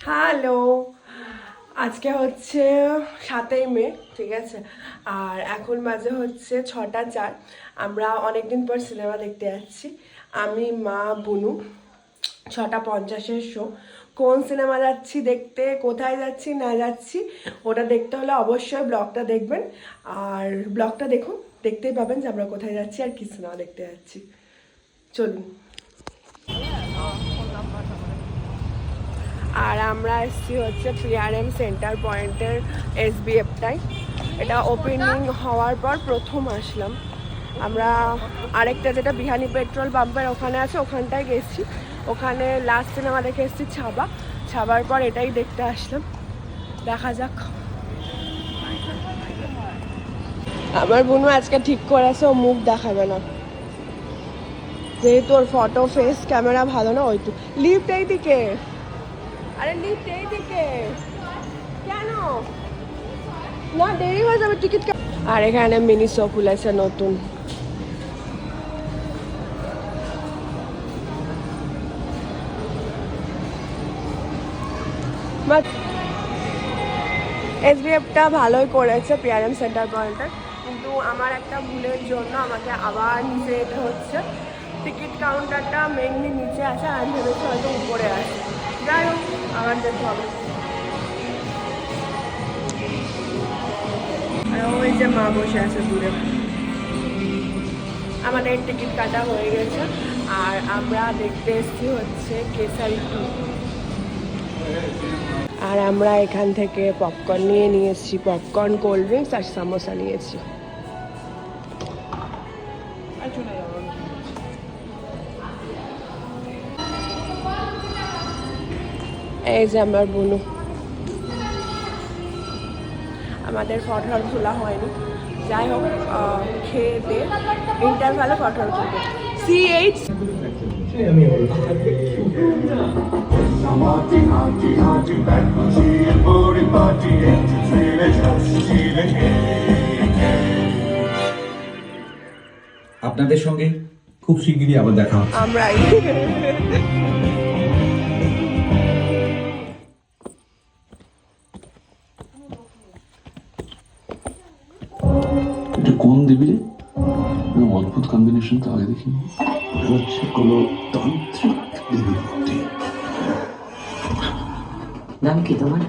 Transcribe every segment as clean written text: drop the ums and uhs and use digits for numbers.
Hello, আজকে হচ্ছে 7ই মে, ঠিক আছে। আর এখন বাজে হচ্ছে 6টা 4। আমরা অনেকদিন পর সিনেমা দেখতে যাচ্ছি, আমি, মা, বুনু। 6টা 50-এর শো। কোন সিনেমা যাচ্ছি দেখতে, কোথায় যাচ্ছি না যাচ্ছি ওটা দেখতে হলে অবশ্যই ব্লগটা দেখবেন। আর ব্লগটা দেখুন, দেখতেই পাবেন যে আমরা কোথায় যাচ্ছি আর কি সিনেমা দেখতে যাচ্ছি। চলুন। আর আমরা এসেছি হচ্ছে PRM সেন্টার পয়েন্টের SBFটাই। এটা ওপেনিং হওয়ার পর প্রথম আসলাম। আমরা আরেকটা যেটা বিহানি পেট্রোল পাম্পের ওখানে আছে ওখানটায় গেছি। ওখানে লাস্ট সিনেমা দেখে এসেছি ছাবার পর এটাই দেখতে আসলাম। দেখা যাক। আমার বোনও আজকে ঠিক করেছে ও মুখ দেখাবে না, যেহেতু ওর ফটো ফেস ক্যামেরা ভালো না। ওই তো লিফট এই দিকে, আরে লিফট এই দিকে কেন না, দেরি হয়ে যাবে টিকিট। আর এখানে মিনি শো খুলেছে নতুন। SBFটা ভালোই করেছে PRM সেন্টার পয়েন্টে, কিন্তু আমার একটা ভুলের জন্য আমাকে আবার নিচে যেতে হচ্ছে। টিকিট কাউন্টারটা মেনলি নিচে আছে, আমি ভেবেছি হয়তো উপরে আছে। যাই হোক, আবার যেতে হবে। আর ওই যে মা বসে আছে দূরে। আমাদের টিকিট কাটা হয়ে গেছে আর আমরা দেখতে এসেছি হচ্ছে কেসারি 2। আর আমরা এখান থেকে পপকর্ন নিয়ে এসেছি, পপকর্ন, কোল্ড ড্রিঙ্কস আর সামোসা নিয়েছি। এই যে আমার বোনু। আমাদের ফটো তোলা হয়নি, যাই হোক খেয়ে দিয়ে ইন্টারভ্যালে ফটো তুলবো। CH আপনাদের সঙ্গে খুব শিগগিরই আবার দেখা হবে। আমরাই। এটা কোন দেবী রে? অদ্ভুত কম্বিনেশন তো আগে দেখিনি। হচ্ছে কোনো তান্ত্রিক দেবী মূর্তি। নাম কি তোমার?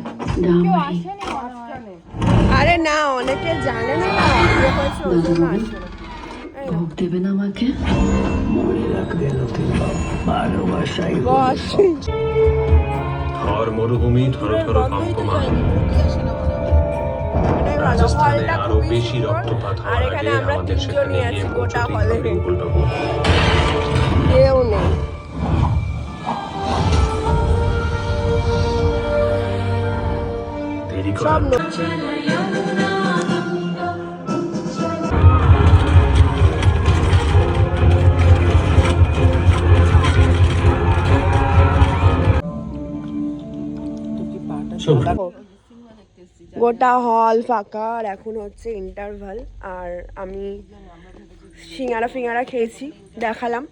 আরে না, অনেকে জানে না। ভোগ দেবে না আমাকে? মনে রাখবে নতুন ভালোবাসাই বস থর মরুভূমি থর থর কম্পমান, রাজস্থানে আরো বেশি রক্তপাত আর হওয়ার এখানে আগে আমরা আমাদের সেখানে তিনজনই গিয়ে আছি গোটা পৌঁছতেই হলে, হবে উল্টাবো। কেউ নেই। দেরি সব করার গোটা হল ফাঁকা। আর এখন হচ্ছে ইন্টারভাল। আর আমি সিঙ্গারা খেয়েছি, দেখালাম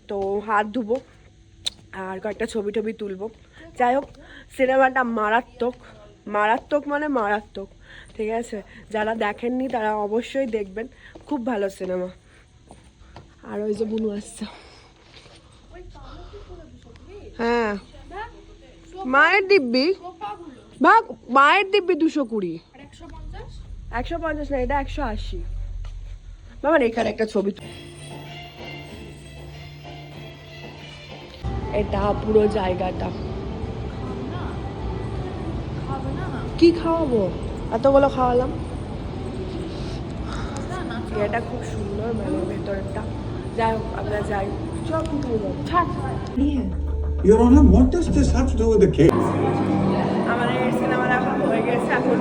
তো। হাত ধুবো আর কয়েকটা ছবি টবি তুলবো। যাই হোক, সিনেমাটা মারাত্মক, মারাত্মক মানে মারাত্মক, ঠিক আছে। যারা দেখেননি তারা অবশ্যই দেখবেন, খুব ভালো সিনেমা। আর ওই যে বুনু আসছে। হ্যাঁ, মায়ের দিব্যি ভাগ, মায়ের দিব্যি 220, 150 না, এটা 180। বাবা এখানে একটা ছবি। এটা পুরো জায়গাটা। কি খাওয়াবো, এতগুলো খাওয়ালাম। এটা খুব সুন্দর, মানে ভেতরটা। যাই হোক, আমরা যাই। চল কোথায় যাবো। Your Honor, what does this have to do with the case? আমাদের সিনেমা দেখা হয়ে গেছে, এখন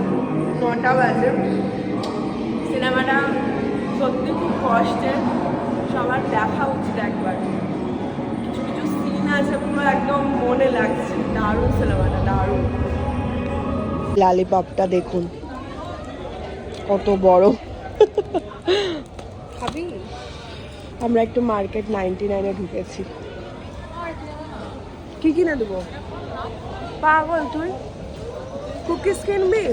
9টা বাজে। সিনেমাটা সত্যি খুব কষ্টের, সবার দেখা উচিত একবার। কিছু কিছু সিন আছে পুরো একদম মনে লাগছে। দারুণ সিনেমাটা, দারুণ। লালিপপটা দেখুন কত বড়। খাবি? আমরা একটু মার্কেট 99-এ ঢুকেছি। কি কিনে দেবো? পাগল তুই, কুকিজ কিনবি?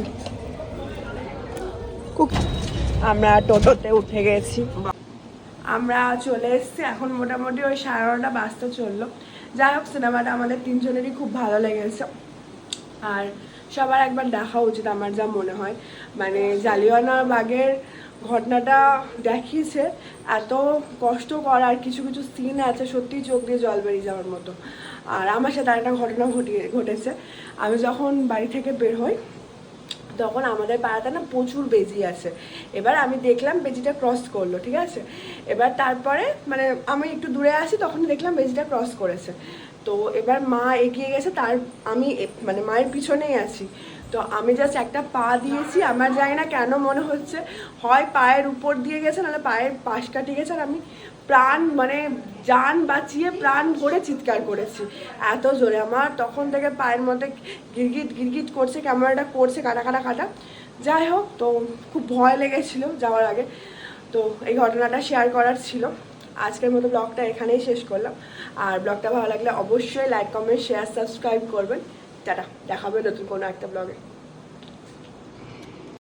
আমরা টোটোতে উঠে গেছি, আমরা চলে এসেছি। এখন মোটামুটি ওই 9:30 বাজতে চললো। যাই হোক, সিনেমাটা আমাদের তিনজনেরই খুব ভালো লেগেছে, আর সবার একবার দেখা উচিত আমার যা মনে হয়। মানে জালিয়ানওয়ালাবাগের ঘটনাটা দেখিয়েছে, এত কষ্টকর, আর কিছু কিছু সিন আছে সত্যিই চোখ দিয়ে জল বেরিয়ে যাওয়ার মতো। আর আমার সাথে আরেকটা ঘটনা ঘটেছে। আমি যখন বাড়ি থেকে বের হই তখন আমাদের পাড়াতে না প্রচুর বেজি আছে। এবার আমি দেখলাম বেজিটা ক্রস করলো, ঠিক আছে। এবার তারপরে মানে আমি একটু দূরে আসি, তখন দেখলাম বেজিটা ক্রস করেছে। তো এবার মা এগিয়ে গেছে, তার আমি মানে মায়ের পিছনেই আছি। তো আমি জাস্ট একটা পা দিয়েছি, আমার জানি না কেন মনে হচ্ছে হয় পায়ের উপর দিয়ে গেছে, নাহলে পায়ের পাশ কাটিয়ে গেছে। আর আমি প্রাণ মানে জান বাঁচিয়ে প্রাণ ভরে চিৎকার করেছি এত জোরে। আমার তখন থেকে পায়ের মধ্যে গিরগিট গিরগিট করছে, ক্যামেরাটা করছে কাটা কাটা কাটা। যাই হোক, তো খুব ভয় লেগেছিল যাওয়ার আগে। তো এই ঘটনাটা শেয়ার করার ছিল। আজকের মতো ব্লগটা এখানেই শেষ করলাম। আর ব্লগটা ভালো লাগলে অবশ্যই লাইক, কমেন্ট, শেয়ার, সাবস্ক্রাইব করবেন। টাটা, দেখা হবে নতুন কোনো একটা ব্লগে।